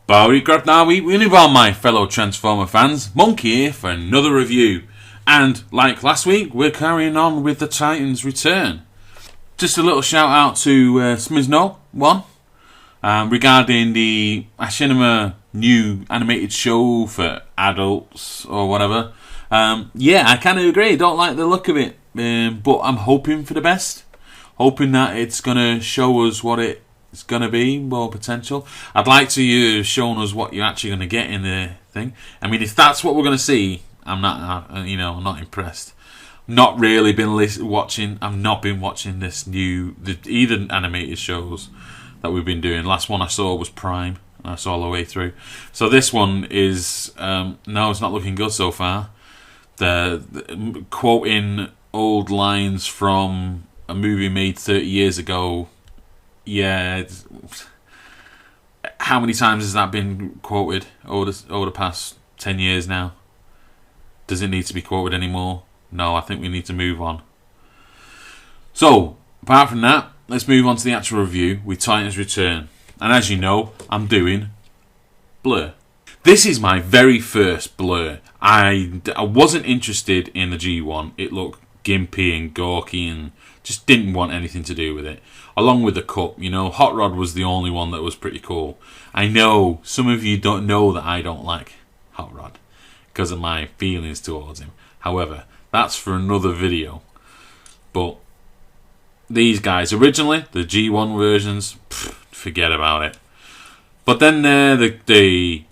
Bowery Grab now, we live on, my fellow Transformer fans. Monkey here for another review. And like last week, we're carrying on with the Titans Return. Just a little shout out to Smizno1 regarding the Machinima new animated show for adults or whatever. Yeah, I kind of agree. Don't like the look of it, but I'm hoping for the best. Hoping that it's going to show us what it's going to be, more potential. I'd like to you shown us what you're actually going to get in the thing. I mean, if that's what we're going to see, I'm not, I'm not impressed. Not really been watching. I've not been watching either animated shows that we've been doing. Last one I saw was Prime. I saw all the way through. So this one is no, it's not looking good so far. The quoting old lines from a movie made 30 years ago. Yeah, how many times has that been quoted over the past 10 years now? Does it need to be quoted anymore? No, I think we need to move on. So, apart from that, let's move on to the actual review with Titans Return. And as you know, I'm doing Blurr. This is my very first Blurr. I wasn't interested in the G1. It looked gimpy and gawky and just didn't want anything to do with it. Along with the Cup, Hot Rod was the only one that was pretty cool. I know some of you don't know that I don't like Hot Rod because of my feelings towards him. However, that's for another video. But these guys, originally, the G1 versions, forget about it. But then the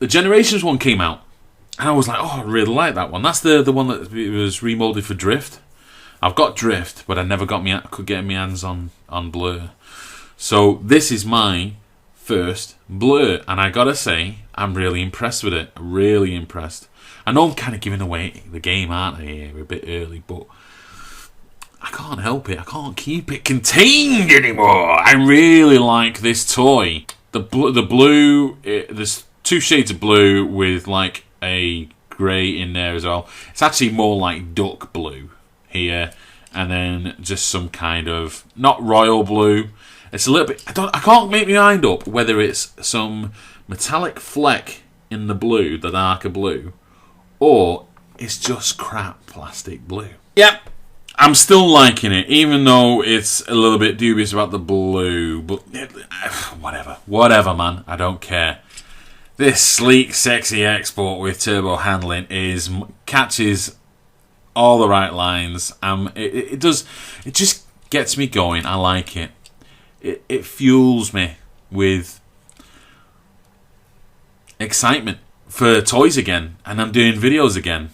Generations one came out. And I was like, oh, I really like that one. That's the one that was remolded for Drift. I've got Drift, but I never could get my hands on Blurr. So this is my first Blurr. And I gotta say, I'm really impressed with it. Really impressed. I know I'm kind of giving away the game, aren't I, here a bit early, but I can't help it. I can't keep it contained anymore. I really like this toy. The blue, there's two shades of blue with like a grey in there as well. It's actually more like duck blue here, and then just some kind of not royal blue. It's a little bit. I can't make my mind up whether it's some metallic fleck in the blue, the darker blue, or it's just crap plastic blue. Yep, I'm still liking it, even though it's a little bit dubious about the blue. But whatever, man. I don't care. This sleek, sexy export with turbo handling catches all the right lines. It just gets me going. I like it. It fuels me with excitement for toys again, and I'm doing videos again.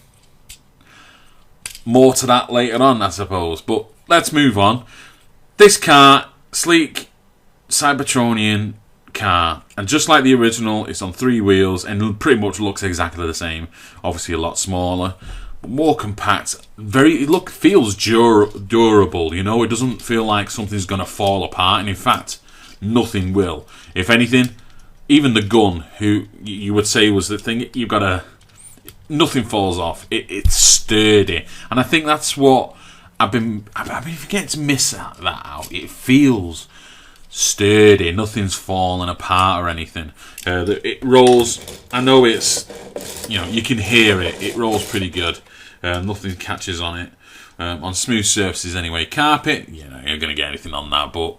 More to that later on, I suppose. But let's move on. This car, sleek, Cybertronian car, and just like the original, it's on 3 wheels and pretty much looks exactly the same. Obviously a lot smaller, but more compact. Feels durable. It doesn't feel like something's going to fall apart, and in fact, nothing will. If anything, even the gun, who you would say was the thing, nothing falls off. It's sturdy, and I think that's what I've been forgetting to miss that out. It feels sturdy, nothing's falling apart or anything. It rolls. I know it's, you can hear it. It rolls pretty good. Nothing catches on it. On smooth surfaces anyway. Carpet, you're not going to get anything on that, but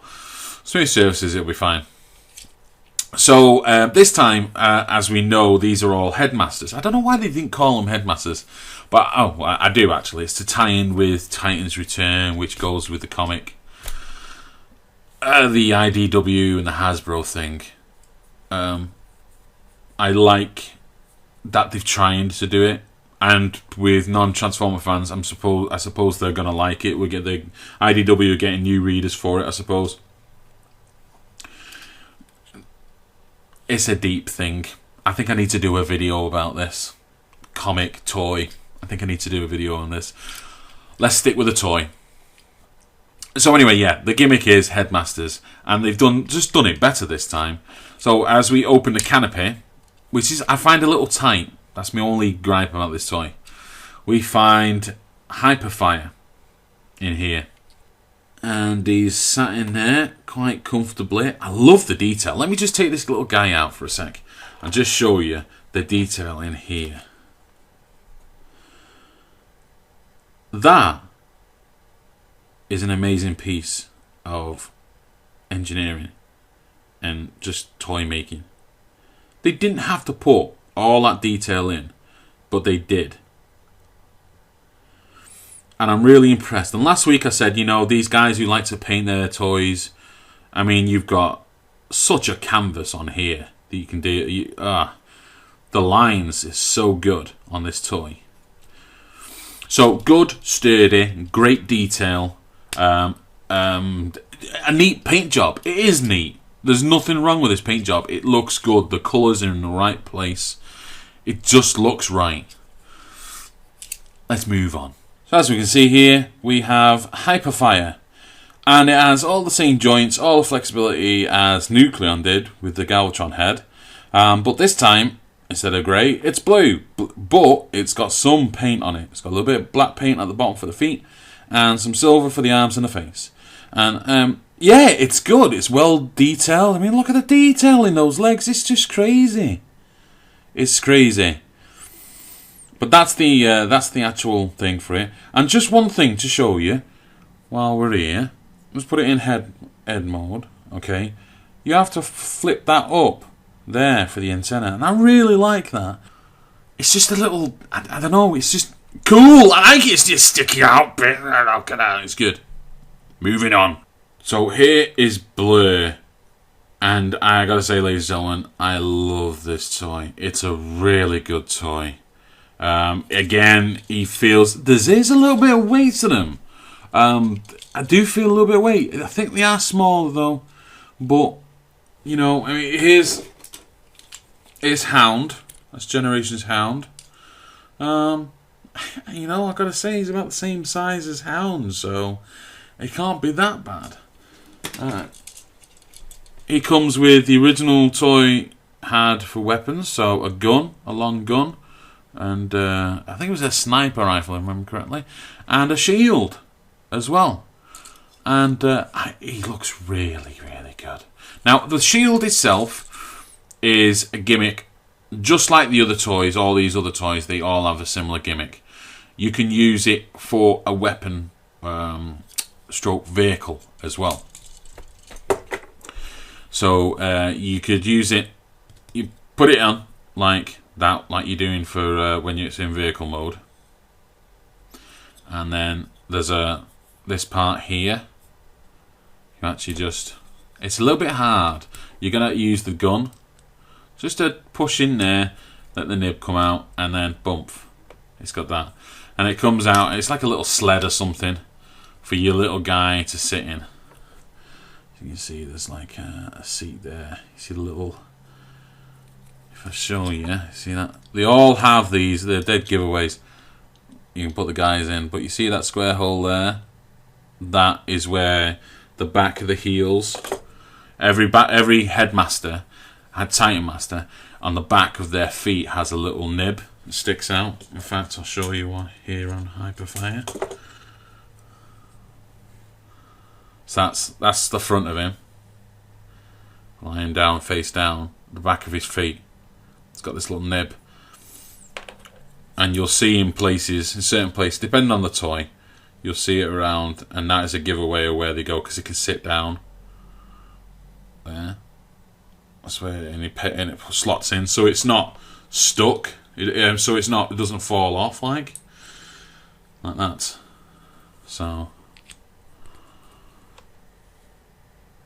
smooth surfaces, it'll be fine. So this time, as we know, these are all headmasters. I don't know why they didn't call them headmasters, but I do actually. It's to tie in with Titans Return, which goes with the comic. The IDW and the Hasbro thing. I like that they've tried to do it, and with non-Transformer fans, I suppose they're gonna like it. We get the IDW getting new readers for it, I suppose. It's a deep thing. I think I need to do a video about this comic toy. I think I need to do a video on this. Let's stick with the toy. So anyway, yeah, the gimmick is headmasters, and they've just done it better this time. So as we open the canopy, which is I find a little tight. That's my only gripe about this toy. We find Hyperfire in here. And he's sat in there quite comfortably. I love the detail. Let me just take this little guy out for a sec and just show you the detail in here. That is an amazing piece of engineering and just toy making. They didn't have to put all that detail in, but they did. And I'm really impressed. And last week I said, you know, these guys who like to paint their toys, I mean, you've got such a canvas on here that you can do. The lines is so good on this toy. So good, sturdy, great detail. A neat paint job. It is neat. There's nothing wrong with this paint job. It looks good. The colours are in the right place. It just looks right. Let's move on. So as we can see here, we have Hyperfire. And it has all the same joints, all the flexibility as Nucleon did with the Galvatron head. But this time, instead of grey, it's blue. But it's got some paint on it. It's got a little bit of black paint at the bottom for the feet. And some silver for the arms and the face. And yeah, it's good. It's well detailed. I mean, look at the detail in those legs. It's just crazy. It's crazy. But that's the actual thing for it. And just one thing to show you while we're here. Let's put it in head mode. Okay, you have to flip that up there for the antenna, and I really like that. It's just a little, I don't know. It's just cool. I like it. It's just sticky out bit. Look at that. It's good. Moving on. So here is Blurr. And I gotta say, ladies and gentlemen, I love this toy. It's a really good toy. Again, he feels there's a little bit of weight to them. I do feel a little bit of weight. I think they are small though, but you know, I mean, here's Hound. That's Generations Hound. You know, I gotta say he's about the same size as Hound, so it can't be that bad. He comes with the original toy had for weapons, so a gun, a long gun. And I think it was a sniper rifle, if I remember correctly, and a shield as well. And he looks really, really good. Now, the shield itself is a gimmick, just like the other toys. All these other toys, they all have a similar gimmick. You can use it for a weapon stroke vehicle as well. So you could use it. You put it on like that, like you're doing for when it's in vehicle mode, and then there's this part here. You actually just, it's a little bit hard. You're gonna use the gun just to push in there, let the nib come out, and then bump. It's got that, and it comes out. It's like a little sled or something for your little guy to sit in. You can see there's like a seat there. You see the little. If I show you, see that? They all have these, they're dead giveaways. You can put the guys in, but you see that square hole there? That is where the back of the heels, every headmaster had Titan Master, on the back of their feet has a little nib that sticks out. In fact, I'll show you one here on Hyperfire. So that's the front of him. Lying down, face down, the back of his feet. It's got this little nib, and you'll see in places, in certain places, depending on the toy, you'll see it around, and that is a giveaway of where they go because it can sit down there. That's where it slots in, so it's not stuck. So it's not, it doesn't fall off like that. So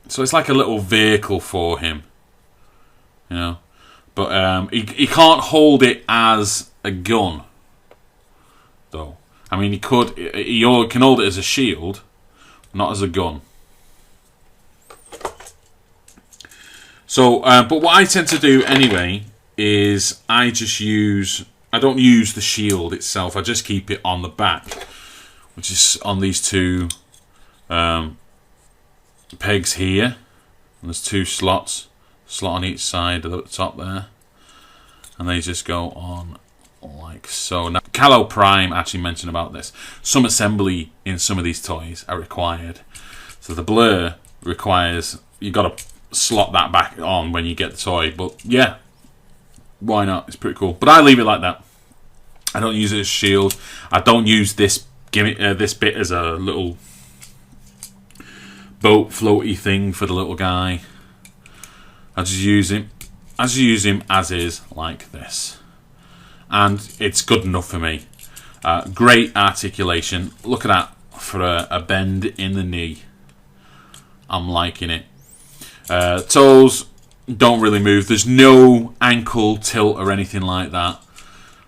it's like a little vehicle for him, you know. But he can't hold it as a gun, though. I mean, he can hold it as a shield, not as a gun. So, but what I tend to do anyway is I don't use the shield itself. I just keep it on the back, which is on these two pegs here. And there's two slots. Slot on each side of the top there, and they just go on like so. Now, Callow Prime actually mentioned about this. Some assembly in some of these toys are required, So the Blurr requires, you got to slot that back on when you get the toy. But yeah, why not? It's pretty cool. But I leave it like that. I don't use it as a shield. I don't use this this bit as a little boat floaty thing for the little guy. I just use him. I just use him as is, like this, and it's good enough for me. Great articulation. Look at that for a bend in the knee. I'm liking it. Toes don't really move. There's no ankle tilt or anything like that.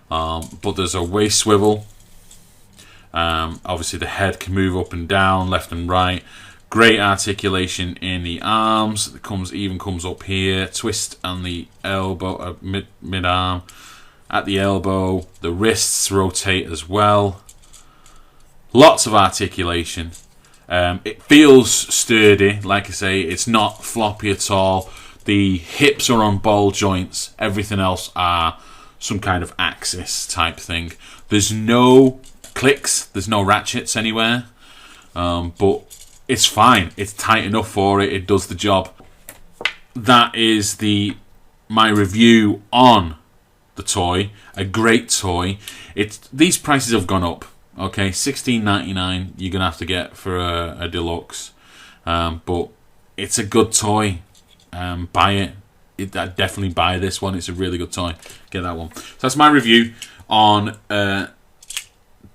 But there's a waist swivel. Obviously the head can move up and down, left and right. Great articulation in the arms. It comes up here. Twist on the elbow, mid arm. At the elbow, the wrists rotate as well. Lots of articulation. It feels sturdy. Like I say, it's not floppy at all. The hips are on ball joints. Everything else are some kind of axis type thing. There's no clicks. There's no ratchets anywhere. But it's fine. It's tight enough for it. It does the job. That is my review on the toy. A great toy. These prices have gone up. Okay, $16.99 you're gonna have to get for a deluxe. But it's a good toy. Buy it. I'd definitely buy this one. It's a really good toy. Get that one. So that's my review on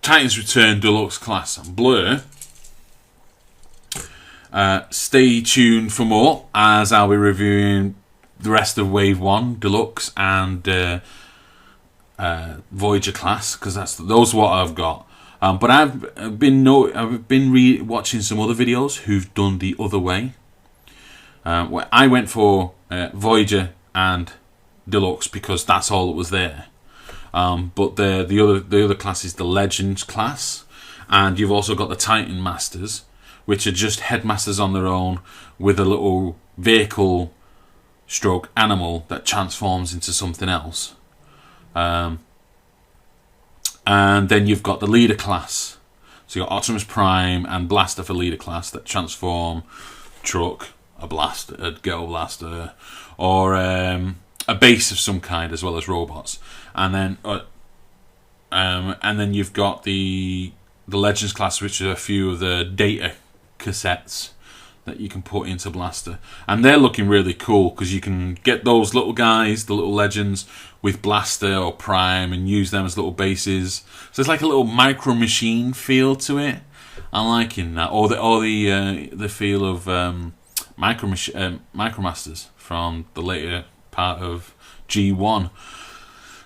Titans Return Deluxe Class Blurr. Stay tuned for more, as I'll be reviewing the rest of Wave 1 Deluxe and Voyager Class, because those are what I've got. But I've been watching some other videos who've done the other way. Where I went for Voyager and Deluxe because that's all that was there. But the other class is the Legends class, and you've also got the Titan Masters, which are just headmasters on their own with a little vehicle stroke animal that transforms into something else. And then you've got the leader class. So you've got Optimus Prime and Blaster for leader class that transform truck, a ghetto blaster, or a base of some kind, as well as robots. And then you've got the Legends class, which are a few of the data cassettes that you can put into Blaster, and they're looking really cool because you can get those little guys, the little Legends, with Blaster or Prime, and use them as little bases. So it's like a little Micro Machine feel to it. I'm liking that, or the feel of Micromasters from the later part of G1.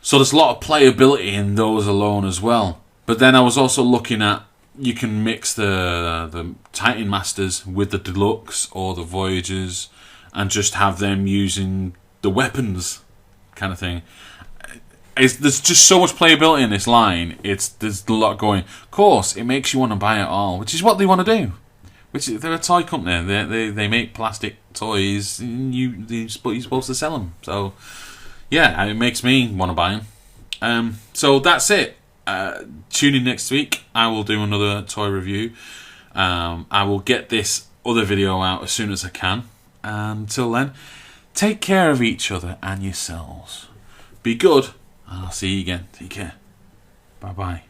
So there's a lot of playability in those alone as well. But then I was also looking at, you can mix the Titan Masters with the Deluxe or the Voyagers and just have them using the weapons kind of thing. There's just so much playability in this line. There's a lot going. Of course, it makes you want to buy it all, which is what they want to do. They're a toy company. They make plastic toys, and you're supposed to sell them. So yeah, it makes me want to buy them. So that's it. Tune in next week. I will do another toy review. I will get this other video out as soon as I can. Until then, take care of each other and yourselves. Be good, and I'll see you again. Take care. Bye bye.